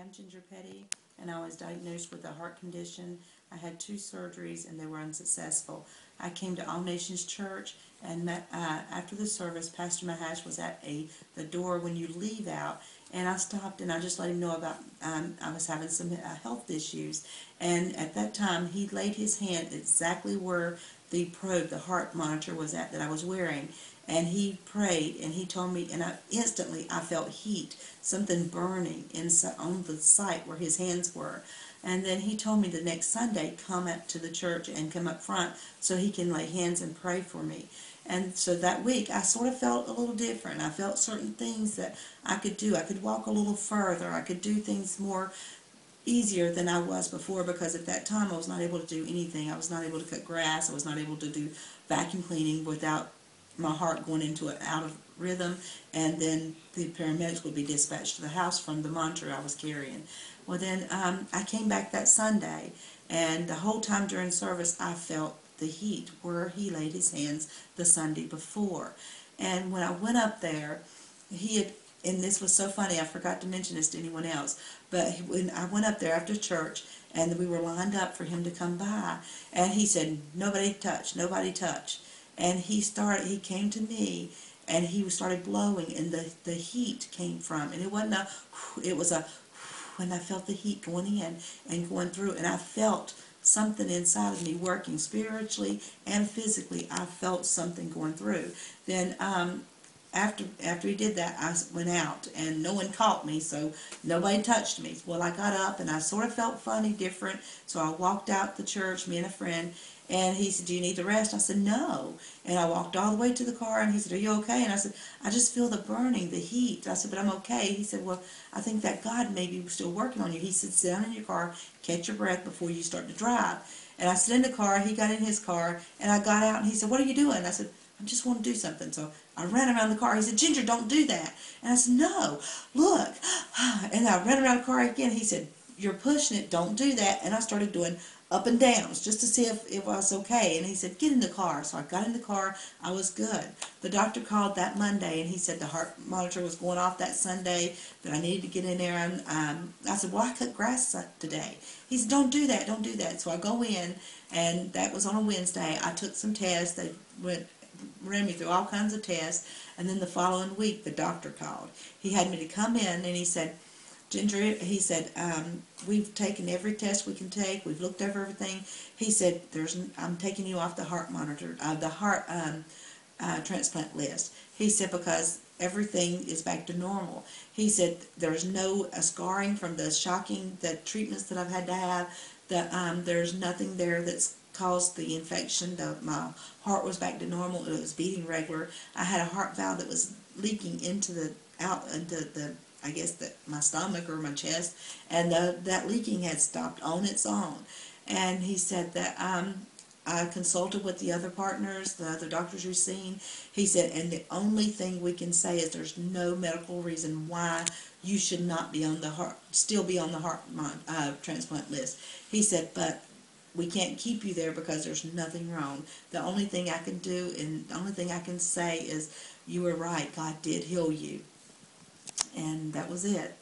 I'm Ginger Petty, and I was diagnosed with a heart condition. I had 2 surgeries, and they were unsuccessful. I came to All Nations Church, and after the service, Pastor Mahesh was at the door when you leave out, and I stopped and I just let him know about I was having some health issues. And at that time, he laid his hand exactly where the probe, the heart monitor, was at that I was wearing. And he prayed, and he told me, and instantly I felt heat, something burning on the site where his hands were. And then he told me the next Sunday, come up to the church and come up front so he can lay hands and pray for me. And so that week I sort of felt a little different. I felt certain things that I could do. I could walk a little further. I could do things more easier than I was before, because at that time I was not able to do anything. I was not able to cut grass. I was not able to do vacuum cleaning without my heart going into an out of rhythm, and then the paramedics would be dispatched to the house from the monitor I was carrying. Well, then I came back that Sunday, and the whole time during service I felt the heat where he laid his hands the Sunday before. And when I went up there, he had, and this was so funny, I forgot to mention this to anyone else, but when I went up there after church, and we were lined up for him to come by, and he said, nobody touch, nobody touch. And he came to me, and he started blowing, and the heat came from, and it wasn't a, it was a, when I felt the heat going in and going through, and I felt something inside of me working spiritually and physically. I felt something going through. Then after he did that, I went out, and no one caught me, so nobody touched me. Well, I got up, and I sort of felt funny, different, so I walked out the church, me and a friend, and he said, do you need to rest? I said, no. And I walked all the way to the car, and he said, are you okay? And I said, I just feel the burning, the heat. I said, but I'm okay. He said, well, I think that God may be still working on you. He said, sit down in your car, catch your breath before you start to drive. And I sat in the car, he got in his car, and I got out, and he said, what are you doing? I said, I just want to do something. So I ran around the car. He said, Ginger, don't do that. And I said, no, look. And I ran around the car again. He said, you're pushing it, don't do that. And I started doing up and downs just to see if it was okay. And he said, get in the car. So I got in the car. I was good. The doctor called that Monday, and he said the heart monitor was going off that Sunday, that I needed to get in there. And I said, well, I cut grass today. He said, don't do that, don't do that. So I go in, and that was on a Wednesday. I took some tests. They ran me through all kinds of tests, and then the following week the doctor called. He had me to come in, and he said, Ginger, he said, we've taken every test we can take. We've looked over everything. He said, I'm taking you off the heart monitor, the heart transplant list. He said, because everything is back to normal. He said, there's no scarring from the treatments that I've had to have. There's nothing there that's caused the infection. My heart was back to normal. It was beating regular. I had a heart valve that was leaking into I guess my stomach or my chest, and that leaking had stopped on its own. And he said that I consulted with the other partners, the other doctors you've seen. He said, and the only thing we can say is there's no medical reason why you should not be on the still be on the heart transplant list. He said, but we can't keep you there because there's nothing wrong. The only thing I can do, and the only thing I can say is, you were right, God did heal you. And that was it.